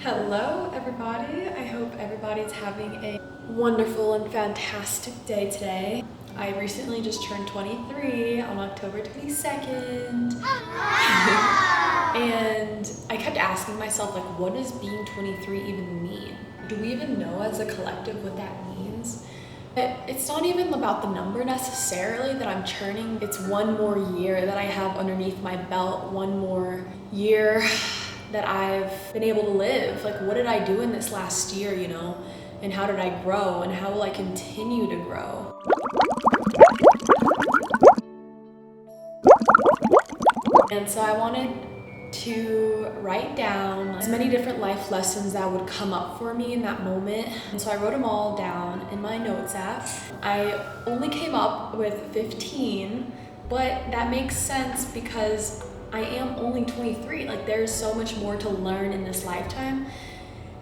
Hello everybody, I hope everybody's having a wonderful and fantastic day today. I recently just turned 23 on October 22nd. And I kept asking myself, like, what does being 23 even mean? Do we even know as a collective what that means? But it's not even about the number necessarily that I'm turning. It's one more year that I have underneath my belt, one more year that I've been able to live. Like, what did I do in this last year, you know? And how did I grow? And how will I continue to grow? And so I wanted to write down as many different life lessons that would come up for me in that moment. And so I wrote them all down in my notes app. I only came up with 15, but that makes sense because I am only 23. Like, there's so much more to learn in this lifetime.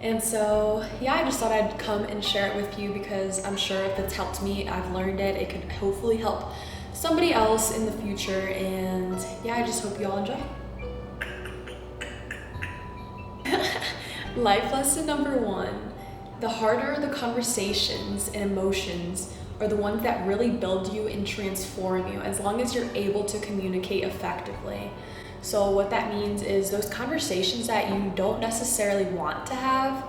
And so, yeah, I just thought I'd come and share it with you because I'm sure if it's helped me, I've learned it, it could hopefully help somebody else in the future. And yeah, I just hope you all enjoy. Life lesson number 1, the harder the conversations and emotions are the ones that really build you and transform you, as long as you're able to communicate effectively. So what that means is those conversations that you don't necessarily want to have,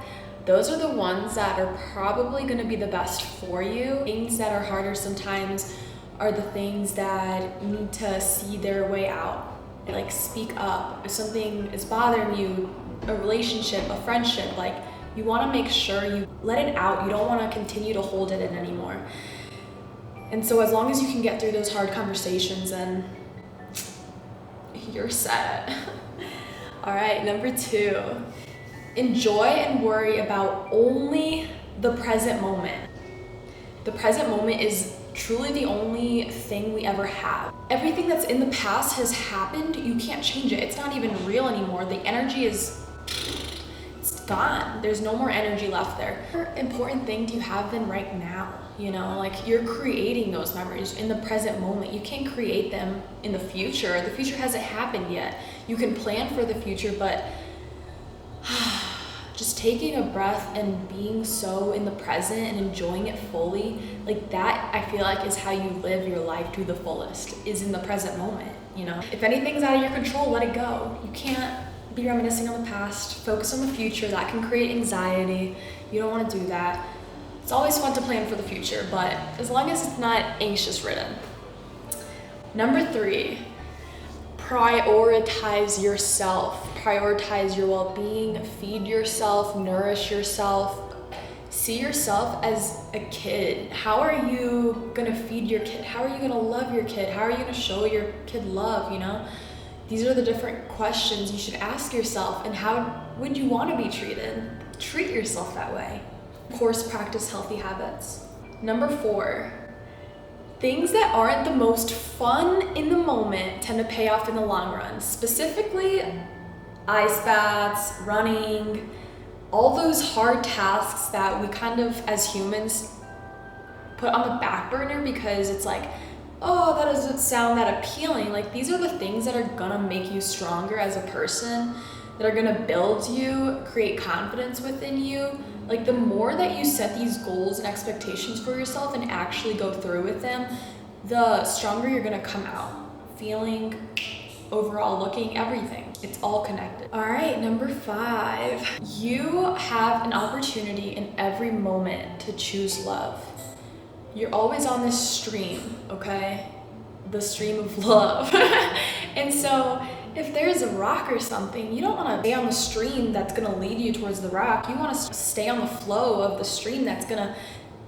those are the ones that are probably going to be the best for you. Things that are harder sometimes are the things that need to see their way out. Like, speak up. If something is bothering you, a relationship, a friendship, like, you want to make sure you let it out. You don't want to continue to hold it in anymore. And so as long as you can get through those hard conversations, then you're set. All right, number 2, enjoy and worry about only the present moment. The present moment is truly the only thing we ever have. Everything that's in the past has happened. You can't change it. It's not even real anymore. The energy is gone. There's no more energy left there. What important thing do you have then right now? You know, like, you're creating those memories in the present moment. You can't create them in the future. The future hasn't happened yet. You can plan for the future, but just taking a breath and being so in the present and enjoying it fully, like, that I feel like is how you live your life to the fullest, is in the present moment, you know? If anything's out of your control, let it go. You can't be reminiscing on the past, focus on the future. That can create anxiety. You don't want to do that. It's always fun to plan for the future, but as long as it's not anxious ridden. Number 3, prioritize yourself. Prioritize your well-being, feed yourself, nourish yourself. See yourself as a kid. How are you gonna feed your kid? How are you gonna love your kid? How are you gonna show your kid love, you know? These are the different questions you should ask yourself, and how would you want to be treated? Treat yourself that way. Of course, practice healthy habits. Number 4, things that aren't the most fun in the moment tend to pay off in the long run. Specifically, ice baths, running, all those hard tasks that we kind of, as humans, put on the back burner because it's like, oh, that doesn't sound that appealing. Like, these are the things that are gonna make you stronger as a person, that are gonna build you, create confidence within you. Like, the more that you set these goals and expectations for yourself and actually go through with them, the stronger you're gonna come out, feeling, overall, looking, everything. It's all connected. All right, number 5, you have an opportunity in every moment to choose love. You're always on this stream, okay? The stream of love. And so if there's a rock or something, you don't want to stay on the stream that's going to lead you towards the rock. You want to stay on the flow of the stream that's going to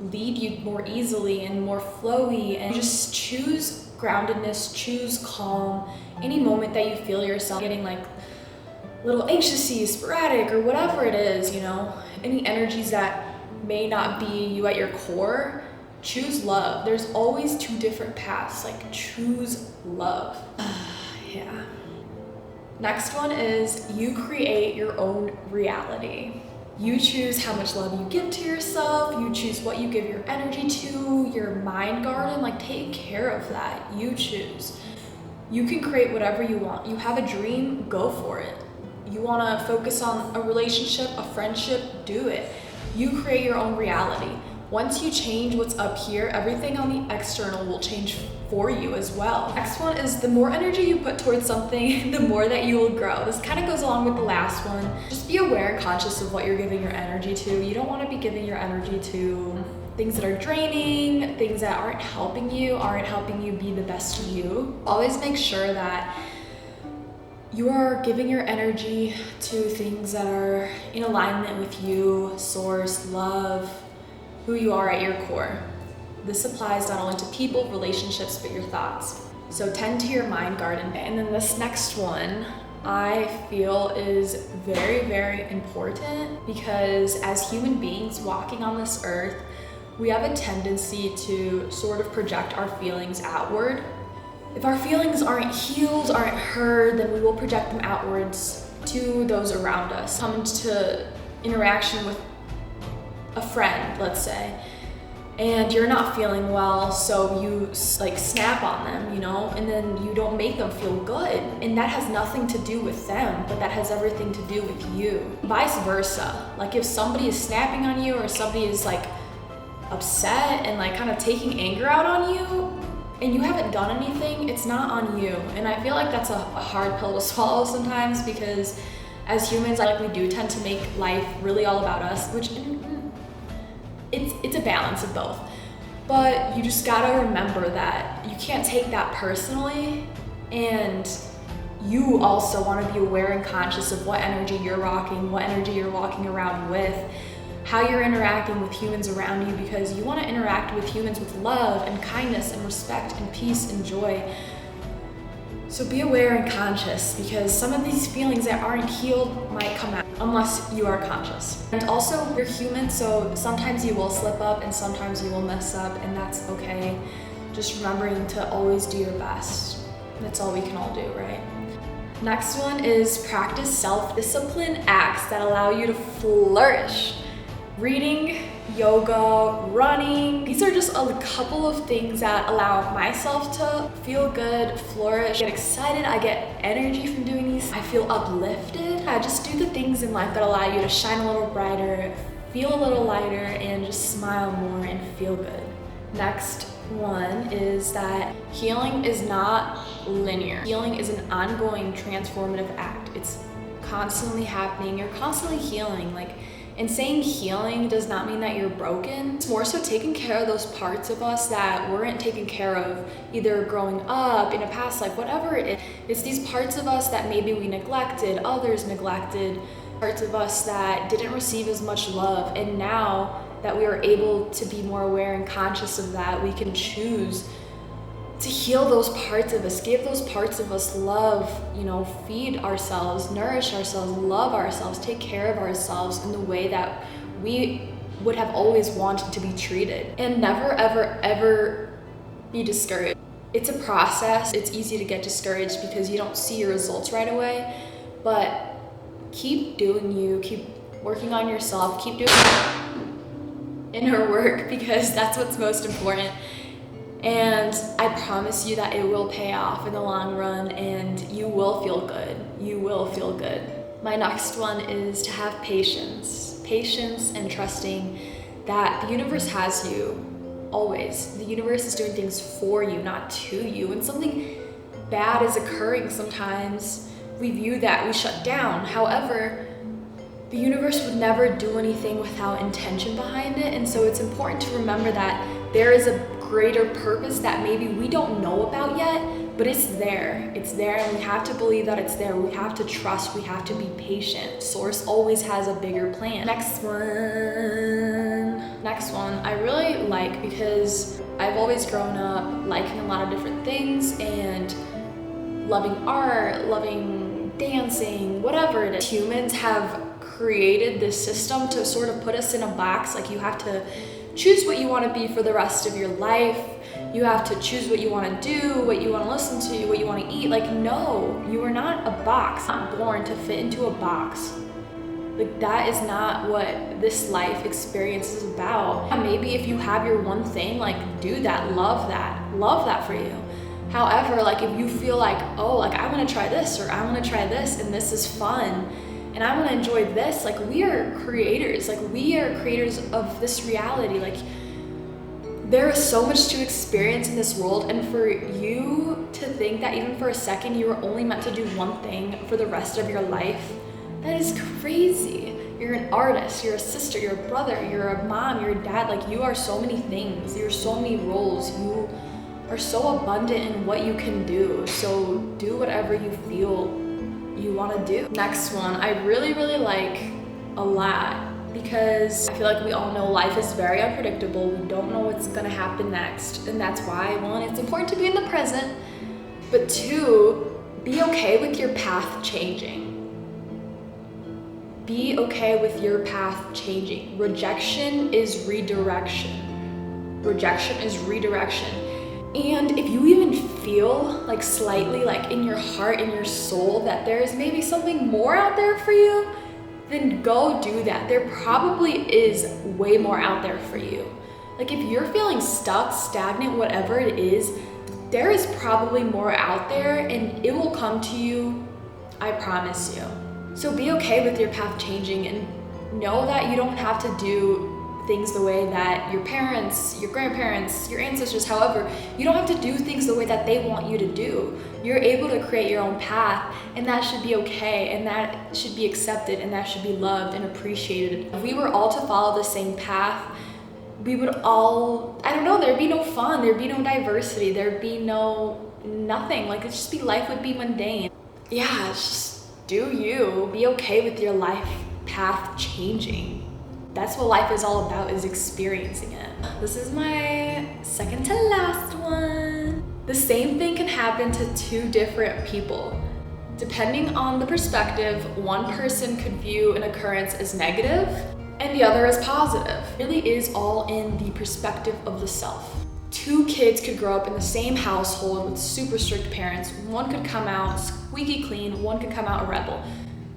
lead you more easily and more flowy. And just choose groundedness, choose calm. Any moment that you feel yourself getting like a little anxious-y, sporadic, or whatever it is, you know, any energies that may not be you at your core, choose love. There's always 2 different paths. Like, choose love. Yeah. Next one is you create your own reality. You choose how much love you give to yourself. You choose what you give your energy to, your mind garden. Like, take care of that. You choose. You can create whatever you want. You have a dream, go for it. You wanna focus on a relationship, a friendship, do it. You create your own reality. Once you change what's up here, everything on the external will change for you as well. Next one is the more energy you put towards something, the more that you will grow. This kind of goes along with the last one. Just be aware and conscious of what you're giving your energy to. You don't want to be giving your energy to things that are draining, things that aren't helping you be the best you. Always make sure that you are giving your energy to things that are in alignment with you, source, love, who you are at your core. This applies not only to people, relationships, but your thoughts. So tend to your mind garden. And then this next one, I feel is very, very important because as human beings walking on this earth, we have a tendency to sort of project our feelings outward. If our feelings aren't healed, aren't heard, then we will project them outwards to those around us. Come into interaction with a friend, let's say, and you're not feeling well, so you like snap on them, you know, and then you don't make them feel good. And that has nothing to do with them, but that has everything to do with you. Vice versa. Like if somebody is snapping on you or somebody is like upset and like kind of taking anger out on you and you haven't done anything, it's not on you. And I feel like that's a hard pill to swallow sometimes because as humans, like we do tend to make life really all about us, which it's a balance of both. But you just gotta remember that you can't take that personally, and you also wanna be aware and conscious of what energy you're rocking, what energy you're walking around with, how you're interacting with humans around you, because you wanna interact with humans with love and kindness and respect and peace and joy. So be aware and conscious because some of these feelings that aren't healed might come out unless you are conscious. And also, you're human, so sometimes you will slip up and sometimes you will mess up, and that's okay. Just remembering to always do your best. That's all we can all do, right? Next one is practice self-discipline acts that allow you to flourish. Reading, yoga, running. These are just a couple of things that allow myself to feel good, flourish, get excited. I get energy from doing these. I feel uplifted. I just do the things in life that allow you to shine a little brighter, feel a little lighter, and just smile more and feel good. Next one is that healing is not linear. Healing is an ongoing transformative act. It's constantly happening. You're constantly healing. And saying healing does not mean that you're broken. It's more so taking care of those parts of us that weren't taken care of, either growing up, in a past life, whatever it is. It's these parts of us that maybe we neglected, others neglected, parts of us that didn't receive as much love. And now that we are able to be more aware and conscious of that, we can choose to heal those parts of us, give those parts of us love, feed ourselves, nourish ourselves, love ourselves, take care of ourselves in the way that we would have always wanted to be treated. And never, ever, ever be discouraged. It's a process. It's easy to get discouraged because you don't see your results right away, but keep doing you, keep working on yourself, keep doing inner work because that's what's most important. And I promise you that it will pay off in the long run and you will feel good. You will feel good. My next one is to have patience. Patience and trusting that the universe has you always. The universe is doing things for you, not to you. When something bad is occurring, sometimes we view that, we shut down. However, the universe would never do anything without intention behind it. And so it's important to remember that there is a greater purpose that maybe we don't know about yet, but it's there. It's there, and we have to believe that it's there. We have to trust. We have to be patient. Source always has a bigger plan. Next one I really like because I've always grown up liking a lot of different things and loving art, loving dancing, whatever it is. Humans have created this system to sort of put us in a box, like you have to choose what you want to be for the rest of your life. You have to choose what you want to do, what you want to listen to, what you want to eat. No, you are not a box. Not born to fit into a box. That is not what this life experience is about. Maybe if you have your one thing, do that, love that for you. However, like if you feel like, oh, like I want to try this or I want to try this and this is fun and I want to enjoy this, like we are creators. Like we are creators of this reality. Like there is so much to experience in this world, and for you to think that even for a second you were only meant to do one thing for the rest of your life, that is crazy. You're an artist, you're a sister, you're a brother, you're a mom, you're a dad. Like you are so many things, you're so many roles. You are so abundant in what you can do. So do whatever you feel you want to do. Next one, I really like a lot, because I feel like we all know life is very unpredictable. We don't know what's gonna happen next. And that's why, one, it's important to be in the present, but two, be okay with your path changing. Be okay with your path changing. Rejection is redirection. Rejection is redirection. And if you even feel like slightly like in your heart, in your soul, that there is maybe something more out there for you, then go do that. There probably is way more out there for you. Like if you're feeling stuck, stagnant, whatever it is, there is probably more out there and it will come to you, I promise you. So be okay with your path changing and know that you don't have to do things the way that your parents, your grandparents, your ancestors, however, you don't have to do things the way that they want you to do. You're able to create your own path, and that should be okay, and that should be accepted, and that should be loved and appreciated. If we were all to follow the same path, we would all, I don't know, there'd be no fun, there'd be no diversity, there'd be no nothing. Like it'd just be, life would be mundane. Yeah, it's just do you. Be okay with your life path changing. That's what life is all about, is experiencing it. This is my second to last one. The same thing can happen to two different people. Depending on the perspective, one person could view an occurrence as negative and the other as positive. It really is all in the perspective of the self. Two kids could grow up in the same household with super strict parents. One could come out squeaky clean, one could come out a rebel.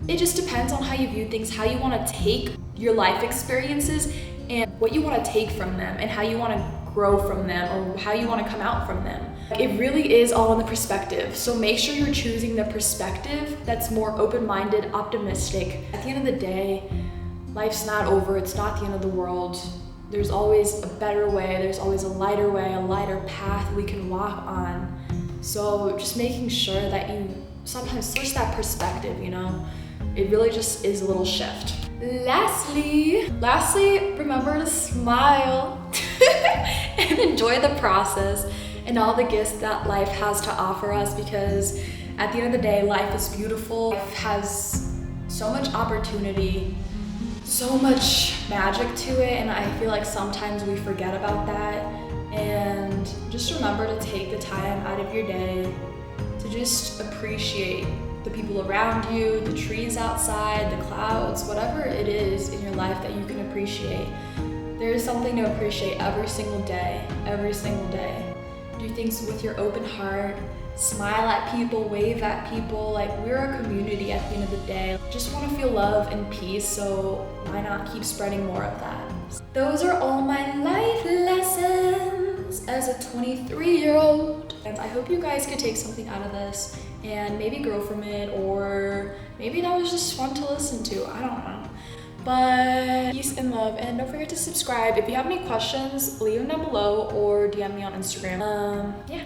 It just depends on how you view things, how you want to take your life experiences and what you want to take from them and how you want to grow from them or how you want to come out from them. It really is all in the perspective. So make sure you're choosing the perspective that's more open-minded, optimistic. At the end of the day, life's not over. It's not the end of the world. There's always a better way. There's always a lighter way, a lighter path we can walk on. So just making sure that you sometimes switch that perspective, you know? It really just is a little shift. Lastly, remember to smile and enjoy the process and all the gifts that life has to offer us, because at the end of the day, life is beautiful. Life has so much opportunity, so much magic to it, and I feel like sometimes we forget about that. And just remember to take the time out of your day to just appreciate the people around you, the trees outside, the clouds, whatever it is in your life that you can appreciate. There is something to appreciate every single day, every single day. Do things with your open heart, smile at people, wave at people. Like, we're a community at the end of the day. Just want to feel love and peace, so why not keep spreading more of that? Those are all my life lessons as a 23-year-old. And I hope you guys could take something out of this and maybe grow from it, or maybe that was just fun to listen to. I don't know. But peace and love, and don't forget to subscribe. If you have any questions, leave them down below or DM me on Instagram. Yeah.